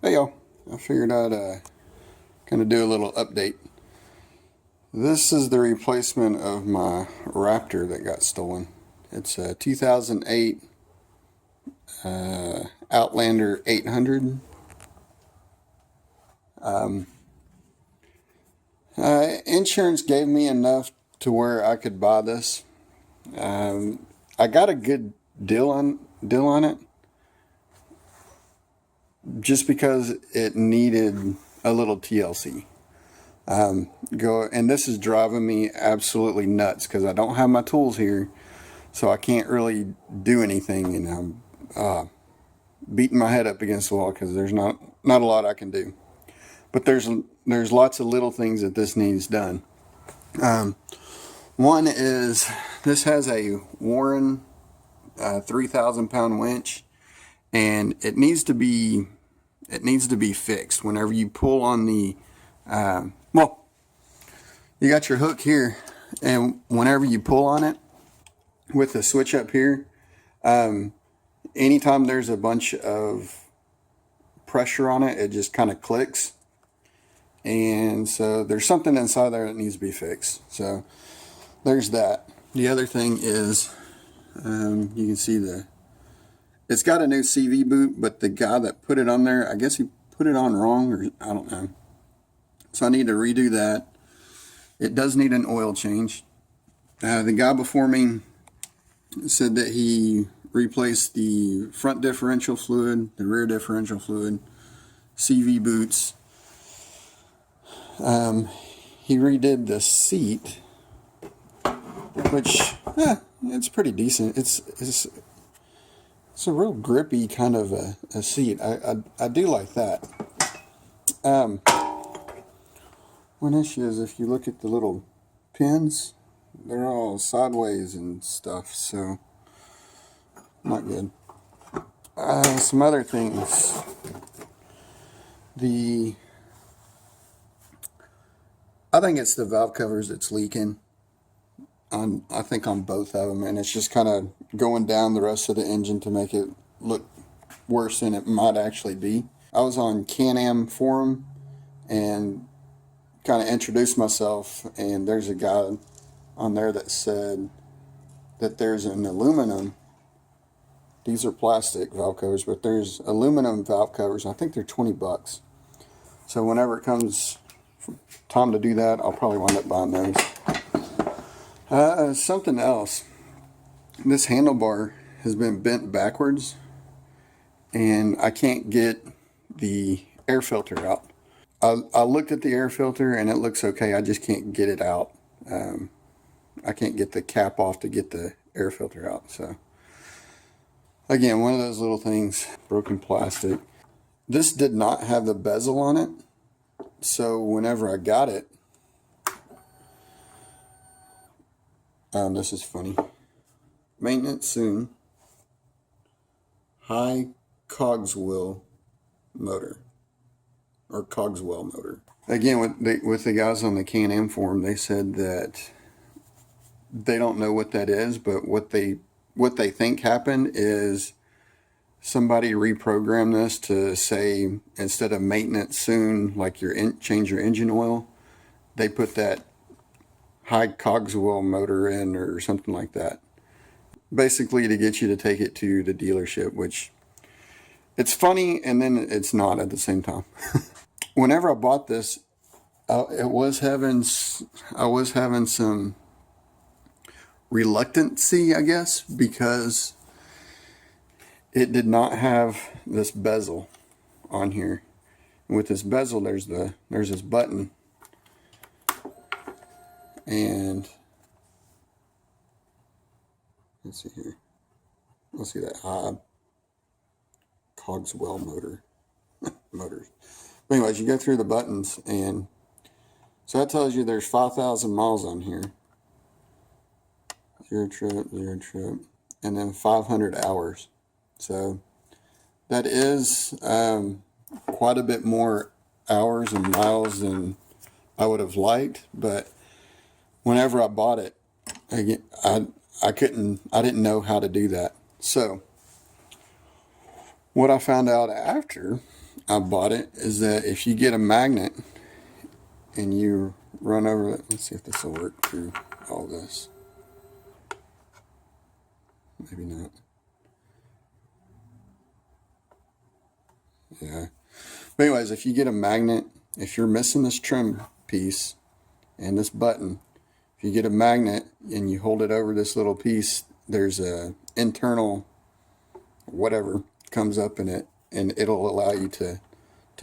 Hey y'all, I figured I'd kind of do a little update. This is the replacement of my Raptor that got stolen. It's a 2008 Outlander 800. Insurance gave me enough to where I could buy this. I got a good deal on it, just because it needed a little TLC. And this is driving me absolutely nuts because I don't have my tools here, so I can't really do anything, and I'm beating my head up against the wall because there's not a lot I can do. But there's lots of little things that this needs done. One is this has a Warren 3,000-pound winch, and it needs to be fixed. Whenever you pull on the well, you got your hook here, and whenever you pull on it with the switch up here, anytime there's a bunch of pressure on it, it just kind of clicks. And so there's something inside there that needs to be fixed. So there's that. The other thing is, you can see it's got a new CV boot, but the guy that put it on there, I guess he put it on wrong, or I don't know. So I need to redo that. It does need an oil change. The guy before me said that he replaced the front differential fluid, the rear differential fluid, CV boots. He redid the seat, which it's pretty decent. It's a real grippy kind of a seat. I do like that. One issue is if you look at the little pins, they're all sideways and stuff, so not good. Some other things. I think it's the valve covers that's leaking. I think on both of them, and it's just kind of going down the rest of the engine to make it look worse than it might actually be. I was on Can Am forum and kind of introduced myself, and there's a guy on there that said that there's an aluminum, these are plastic valve covers, but there's aluminum valve covers. I think they're $20. So whenever it comes time to do that, I'll probably wind up buying those. Something else, this handlebar has been bent backwards, and I can't get the air filter out. I looked at the air filter and it looks okay. I just can't get it out. I can't get the cap off to get the air filter out. So again, one of those little things, broken plastic. This did not have the bezel on it, so whenever I got it, this is funny. Maintenance soon. High Cogswell motor. Or Cogswell motor. Again, with the guys on the Can Am forum, they said that they don't know what that is, but what they think happened is somebody reprogrammed this to say, instead of maintenance soon, like change your engine oil, they put that high Cogswell motor in or something like that. Basically to get you to take it to the dealership, which it's funny and then it's not at the same time. Whenever I bought this, I was having some reluctancy, I guess, because it did not have this bezel on here. And with this bezel, there's this button, and let's see here. Let's see that high Cogswell motors. But anyways, you go through the buttons, and so that tells you there's 5,000 miles on here. Zero trip, and then 500 hours. So that is quite a bit more hours and miles than I would have liked. But whenever I bought it, again, I didn't know how to do that. So what I found out after I bought it is that if you get a magnet and you run over it, let's see if this will work through all this. Maybe not. Yeah. But anyways, if you get a magnet, if you're missing this trim piece and this button, if you get a magnet and you hold it over this little piece, there's a internal whatever comes up in it, and it'll allow you to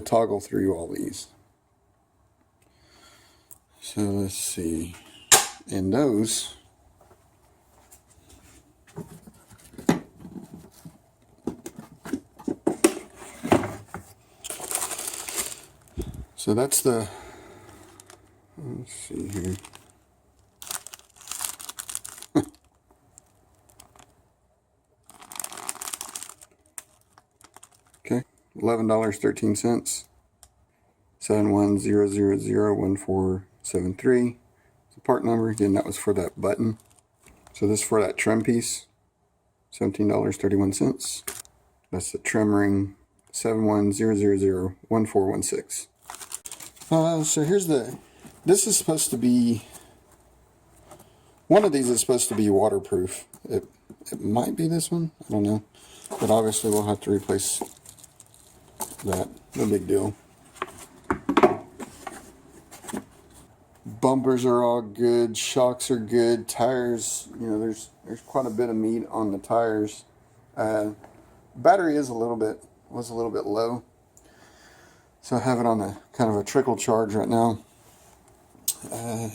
toggle through all these. So let's see. And those, so that's the, let's see here. Okay, $11.13. 710001473. The part number again, that was for that button. So this is for that trim piece. $17.31. That's the trim ring. 710001416. So here's the. This is supposed to be. One of these is supposed to be waterproof. It might be this one. I don't know. But obviously we'll have to replace that. No big deal. Bumpers are all good. Shocks are good. Tires, you know, there's quite a bit of meat on the tires. Battery is was a little bit low. So I have it on a kind of a trickle charge right now.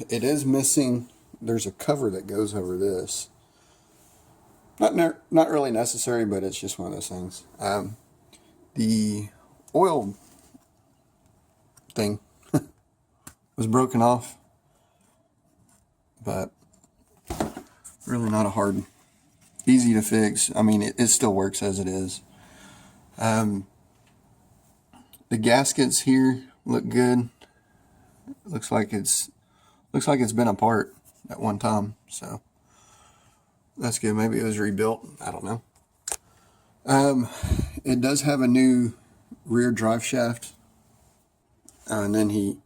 It is missing. There's a cover that goes over this. Not really necessary, but it's just one of those things. The oil thing was broken off, but really not a hard, easy to fix. I mean, it still works as it is. The gaskets here look good. Looks like it's been apart at one time, so that's good. Maybe it was rebuilt. I don't know. It does have a new rear drive shaft, and then he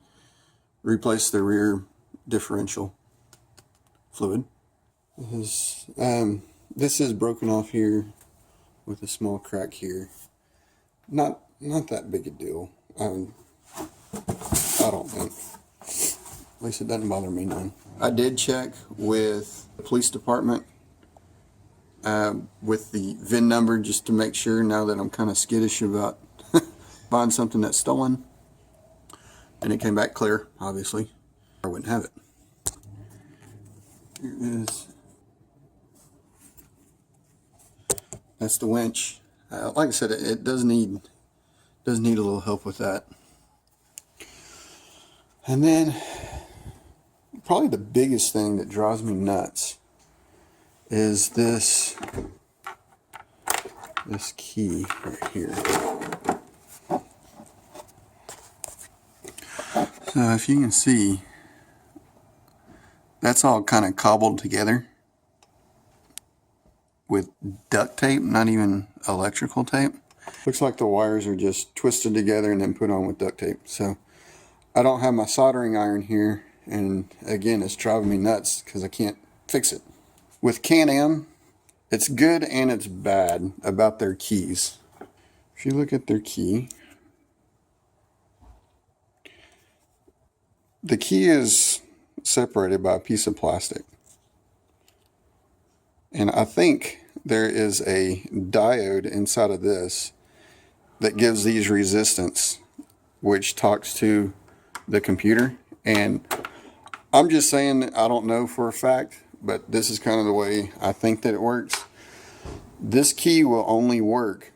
replaced the rear differential fluid. This is broken off here with a small crack here. Not that big a deal. I don't think. At least it doesn't bother me none. I did check with the police department with the VIN number just to make sure, now that I'm kind of skittish about buying something that's stolen. And it came back clear, obviously. I wouldn't have it. Here is. That's the winch. Like I said, it does need a little help with that. And then, probably the biggest thing that drives me nuts is this key right here. So if you can see, that's all kind of cobbled together with duct tape, not even electrical tape. Looks like the wires are just twisted together and then put on with duct tape. So I don't have my soldering iron here, and again, it's driving me nuts because I can't fix it. With Can Am, it's good and it's bad about their keys. If you look at their key, the key is separated by a piece of plastic. And I think there is a diode inside of this that gives these resistance, which talks to the computer. And I'm just saying, I don't know for a fact, but this is kind of the way I think that it works. This key will only work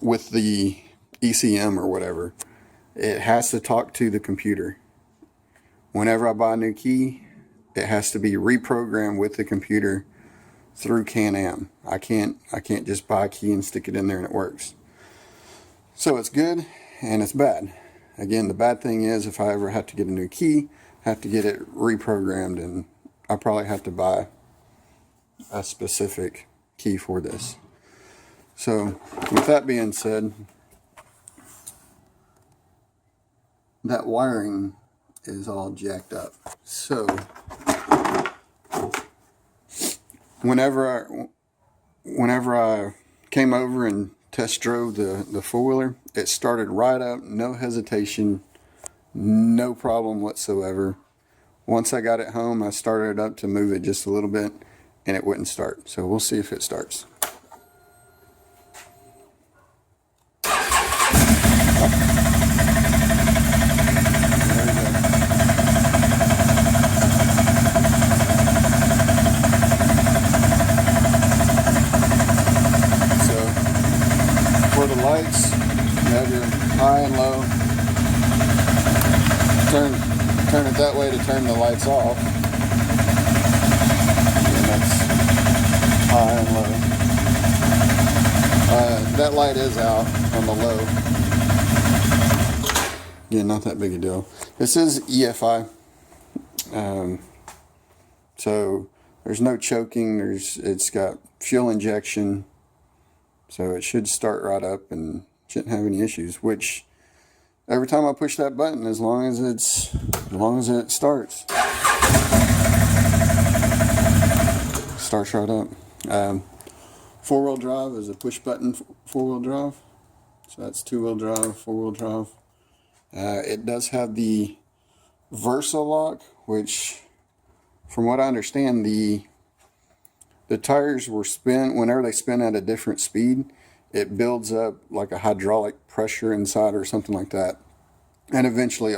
with the ECM or whatever. It has to talk to the computer. Whenever I buy a new key, it has to be reprogrammed with the computer through Can Am. I can't just buy a key and stick it in there and it works. So it's good and it's bad. Again, the bad thing is, if I ever have to get a new key, I have to get it reprogrammed, and I probably have to buy a specific key for this. So with that being said, that wiring is all jacked up. So whenever I came over and test drove the four-wheeler, it started right up, no hesitation, no problem whatsoever. Once I got it home, I started it up to move it just a little bit, and it wouldn't start. So we'll see if it starts. For the lights, you have your high and low. Turn it that way to turn the lights off. And that's high and low. That light is out on the low. Yeah, not that big a deal. This is EFI. So there's no choking. It's got fuel injection. So it should start right up and shouldn't have any issues, which every time I push that button, as long as it starts right up. Four-wheel drive is a push button four-wheel drive. So that's two-wheel drive, four-wheel drive. It does have the Versa lock, which from what I understand, the tires were whenever they spin at a different speed, it builds up like a hydraulic pressure inside or something like that. And eventually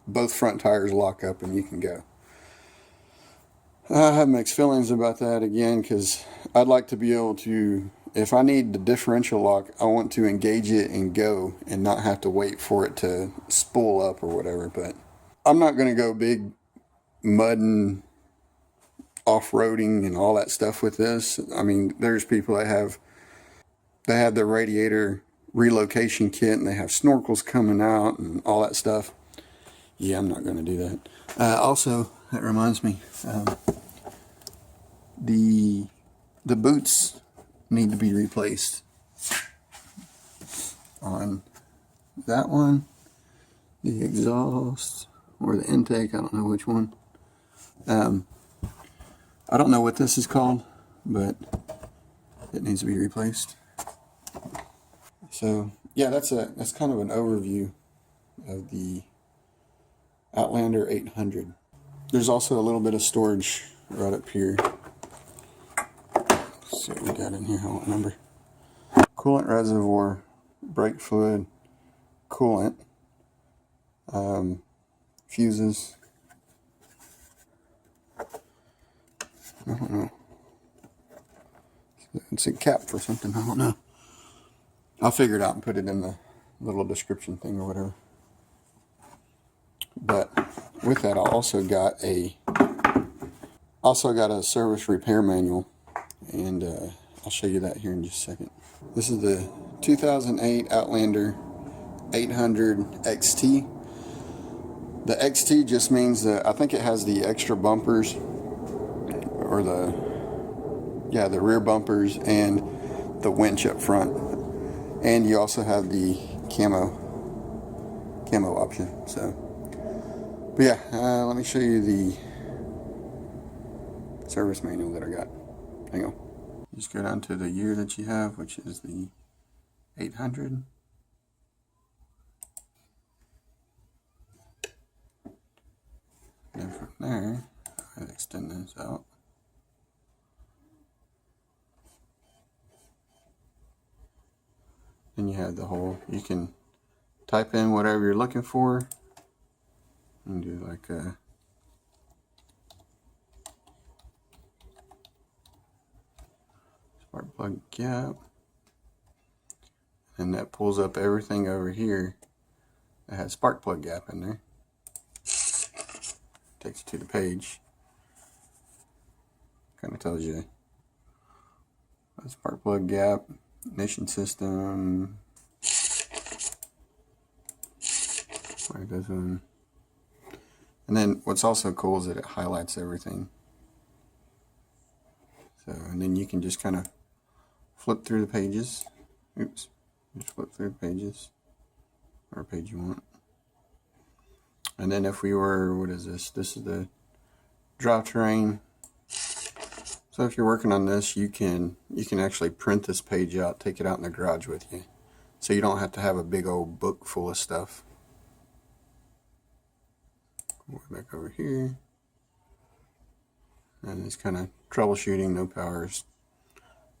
both front tires lock up and you can go. I have mixed feelings about that again, because I'd like to be able to, if I need the differential lock, I want to engage it and go and not have to wait for it to spool up or whatever. But I'm not going to go big mudding, off-roading and all that stuff with this. I mean, there's people that have the radiator relocation kit and they have snorkels coming out and all that stuff. Yeah, I'm not going to do that. Also, that reminds me, the boots need to be replaced on that one, the exhaust or the intake, I don't know which one. I don't know what this is called, but it needs to be replaced. So yeah, that's kind of an overview of the Outlander 800. There's also a little bit of storage right up here. Let's see what we got in here. I don't remember. Coolant reservoir, brake fluid, coolant, fuses. I don't know. It's a cap for something. I don't know. I'll figure it out and put it in the little description thing or whatever. But with that, I also got a service repair manual, and I'll show you that here in just a second. This is the 2008 Outlander 800 XT. The XT just means that I think it has the extra bumpers, or the rear bumpers and the winch up front, and you also have the camo option. So, but yeah, let me show you the service manual that I got. Hang on. Just go down to the year that you have, which is the 800. And from there, I'll extend this out. Then you have the whole, you can type in whatever you're looking for. And do like a spark plug gap. And that pulls up everything over here that has spark plug gap in there. Takes you to the page. Kind of tells you a spark plug gap, ignition system. Where it goes in. And then what's also cool is that it highlights everything. So, and then you can just kind of flip through the pages. Oops. Just flip through the pages. Or page you want. And then if we were, what is this? This is the drop terrain. So if you're working on this, you can actually print this page out, take it out in the garage with you. So you don't have to have a big old book full of stuff. Go back over here. And it's kind of troubleshooting, no powers.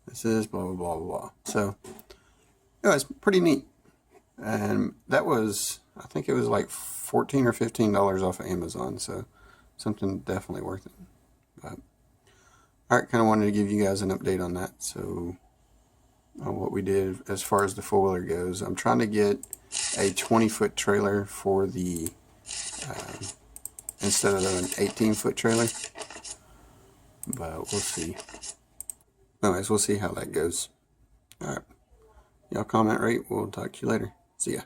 This is blah, blah, blah, blah. So, yeah, it's pretty neat. And that was, I think it was like $14 or $15 off of Amazon. So, something definitely worth it. But, all right, kind of wanted to give you guys an update on that. So, on what we did as far as the four-wheeler goes. I'm trying to get a 20-foot trailer for the, instead of an 18-foot trailer. But we'll see. Anyways, we'll see how that goes. Alright. Y'all comment, rate. We'll talk to you later. See ya.